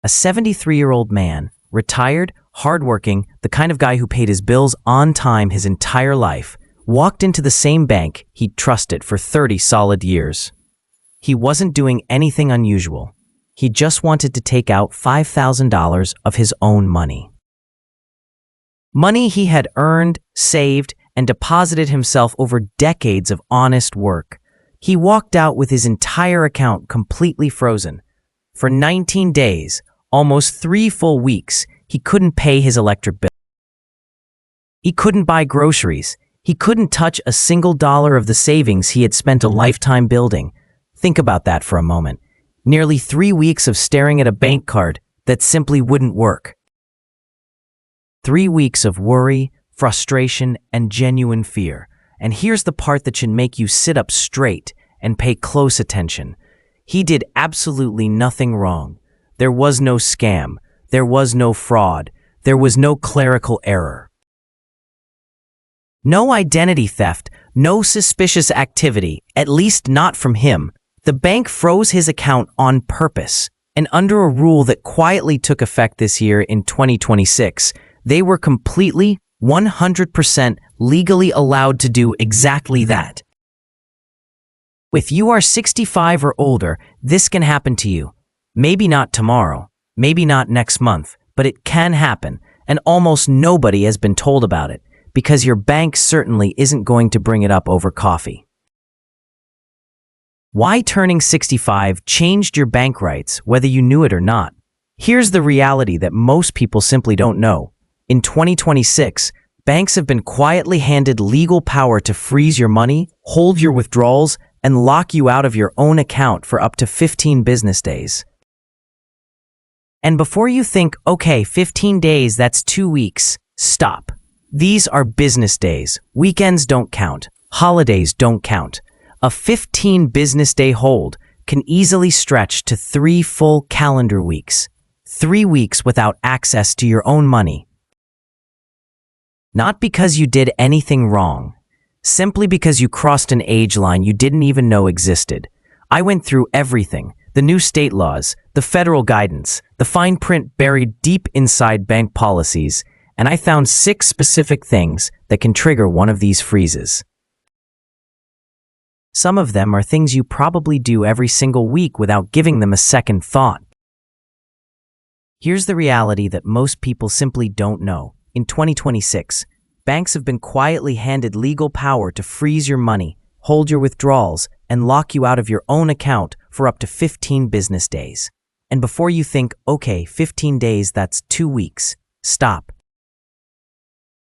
A 73-year-old man, retired, hardworking, the kind of guy who paid his bills on time his entire life, walked into the same bank he'd trusted for 30 solid years. He wasn't doing anything unusual. He just wanted to take out $5,000 of his own money. Money he had earned, saved, and deposited himself over decades of honest work. He walked out with his entire account completely frozen. For 19 days, almost 3 full weeks, he couldn't pay his electric bill. He couldn't buy groceries. He couldn't touch a single dollar of the savings he had spent a lifetime building. Think about that for a moment. Nearly 3 weeks of staring at a bank card that simply wouldn't work. 3 weeks of worry, frustration, and genuine fear. And here's the part that should make you sit up straight and pay close attention. He did absolutely nothing wrong. There was no scam. There was no fraud. There was no clerical error. No identity theft, no suspicious activity, at least not from him. The bank froze his account on purpose, and under a rule that quietly took effect this year in 2026, they were completely, 100% legally allowed to do exactly that. If you are 65 or older, this can happen to you. Maybe not tomorrow, maybe not next month, but it can happen, and almost nobody has been told about it, because your bank certainly isn't going to bring it up over coffee. Why turning 65 changed your bank rights, whether you knew it or not? Here's the reality that most people simply don't know. In 2026, banks have been quietly handed legal power to freeze your money, hold your withdrawals, and lock you out of your own account for up to 15 business days. And before you think, okay, 15 days, that's 2 weeks, stop. These are business days. Weekends don't count. Holidays don't count. A 15 business day hold can easily stretch to 3 full calendar weeks. 3 weeks without access to your own money. Not because you did anything wrong, simply because you crossed an age line you didn't even know existed. I went through everything, the new state laws, the federal guidance, the fine print buried deep inside bank policies, and I found 6 specific things that can trigger one of these freezes. Some of them are things you probably do every single week without giving them a second thought. Here's the reality that most people simply don't know. In 2026, banks have been quietly handed legal power to freeze your money, hold your withdrawals, and lock you out of your own account for up to 15 business days. And before you think, okay, 15 days, that's 2 weeks, stop.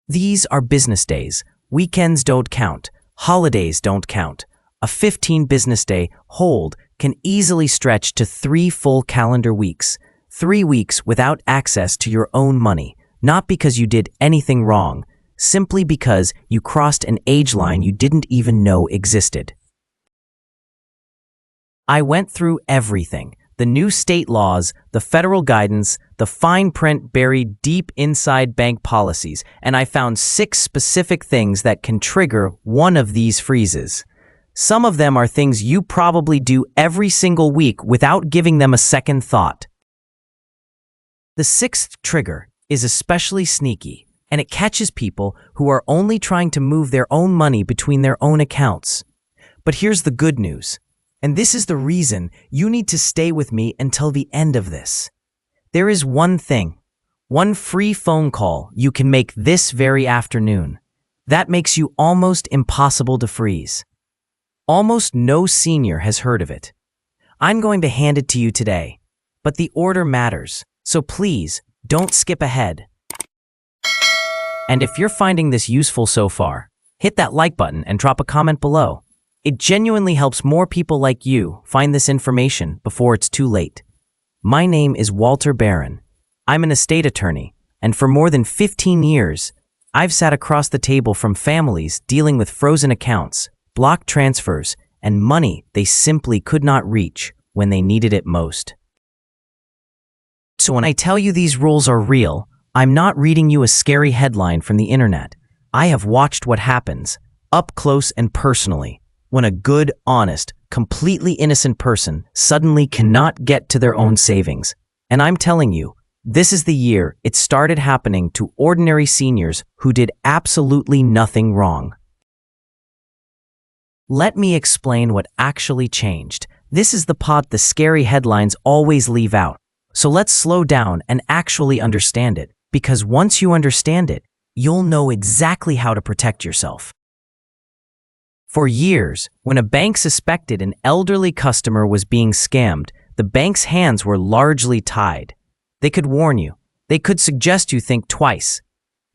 These are business days. Weekends don't count. Holidays don't count. A 15 business day hold can easily stretch to 3 full calendar weeks. 3 weeks without access to your own money. Not because you did anything wrong, simply because you crossed an age line you didn't even know existed. I went through everything. The new state laws, the federal guidance, the fine print buried deep inside bank policies, and I found 6 specific things that can trigger one of these freezes. Some of them are things you probably do every single week without giving them a second thought. The 6th trigger is especially sneaky, and it catches people who are only trying to move their own money between their own accounts. But here's the good news, and this is the reason you need to stay with me until the end of this. There is one thing, one free phone call you can make this very afternoon. That makes you almost impossible to freeze. Almost no senior has heard of it. I'm going to hand it to you today, but the order matters, so please, don't skip ahead. And if you're finding this useful so far, hit that like button and drop a comment below. It genuinely helps more people like you find this information before it's too late. My name is Walter Barron. I'm an estate attorney, and for more than 15 years, I've sat across the table from families dealing with frozen accounts, block transfers, and money they simply could not reach when they needed it most. So when I tell you these rules are real, I'm not reading you a scary headline from the internet. I have watched what happens, up close and personally, when a good, honest, completely innocent person suddenly cannot get to their own savings. And I'm telling you, this is the year it started happening to ordinary seniors who did absolutely nothing wrong. Let me explain what actually changed. This is the part the scary headlines always leave out. So let's slow down and actually understand it, because once you understand it, you'll know exactly how to protect yourself. For years, when a bank suspected an elderly customer was being scammed, the bank's hands were largely tied. They could warn you. They could suggest you think twice.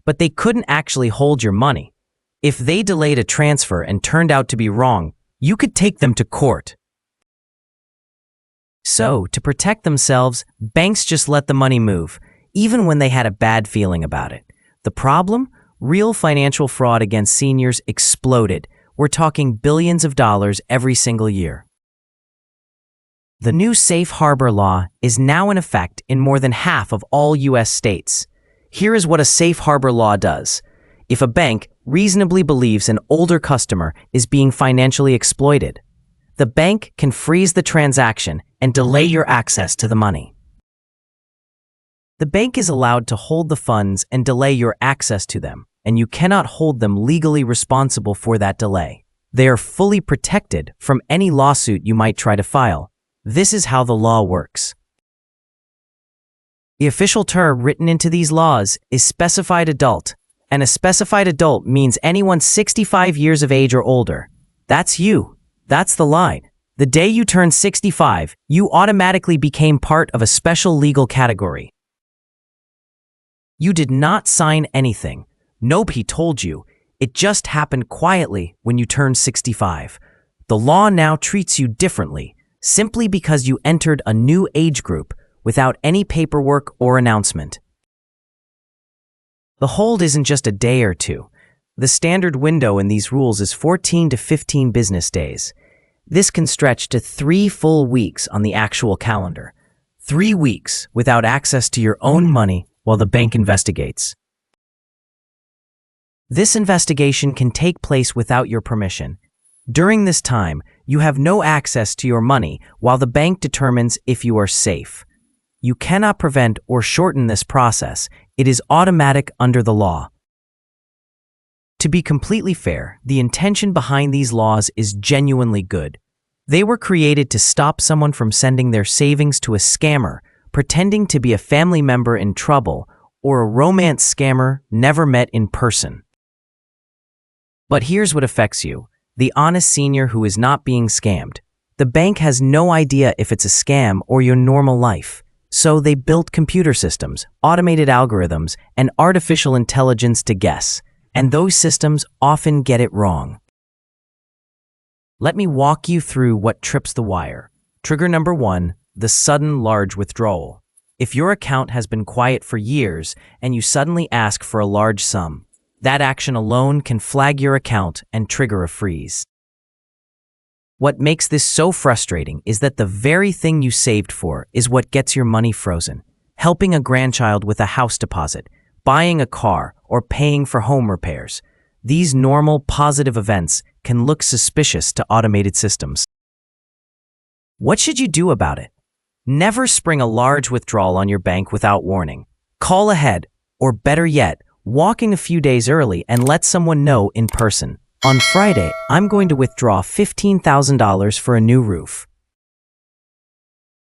But they couldn't actually hold your money. If they delayed a transfer and turned out to be wrong, you could take them to court. So, to protect themselves, banks just let the money move, even when they had a bad feeling about it. The problem? Real financial fraud against seniors exploded. We're talking billions of dollars every single year. The new safe harbor law is now in effect in more than half of all U.S. states. Here is what a safe harbor law does. If a bank reasonably believes an older customer is being financially exploited, the bank can freeze the transaction and delay your access to the money. The bank is allowed to hold the funds and delay your access to them, and you cannot hold them legally responsible for that delay. They are fully protected from any lawsuit you might try to file. This is how the law works. The official term written into these laws is specified adult, and a specified adult means anyone 65 years of age or older. That's you. That's the line. The day you turned 65, you automatically became part of a special legal category. You did not sign anything. Nobody told you. It just happened quietly when you turned 65. The law now treats you differently, simply because you entered a new age group without any paperwork or announcement. The hold isn't just a day or two. The standard window in these rules is 14 to 15 business days. This can stretch to 3 full weeks on the actual calendar. 3 weeks without access to your own money while the bank investigates. This investigation can take place without your permission. During this time, you have no access to your money while the bank determines if you are safe. You cannot prevent or shorten this process. It is automatic under the law. To be completely fair, the intention behind these laws is genuinely good. They were created to stop someone from sending their savings to a scammer, pretending to be a family member in trouble, or a romance scammer never met in person. But here's what affects you: the honest senior who is not being scammed. The bank has no idea if it's a scam or your normal life. So they built computer systems, automated algorithms, and artificial intelligence to guess. And those systems often get it wrong. Let me walk you through what trips the wire. Trigger number 1, the sudden large withdrawal. If your account has been quiet for years and you suddenly ask for a large sum, that action alone can flag your account and trigger a freeze. What makes this so frustrating is that the very thing you saved for is what gets your money frozen. Helping a grandchild with a house deposit, buying a car, or paying for home repairs. These normal, positive events can look suspicious to automated systems. What should you do about it? Never spring a large withdrawal on your bank without warning. Call ahead, or better yet, walk in a few days early and let someone know in person. On Friday, I'm going to withdraw $15,000 for a new roof.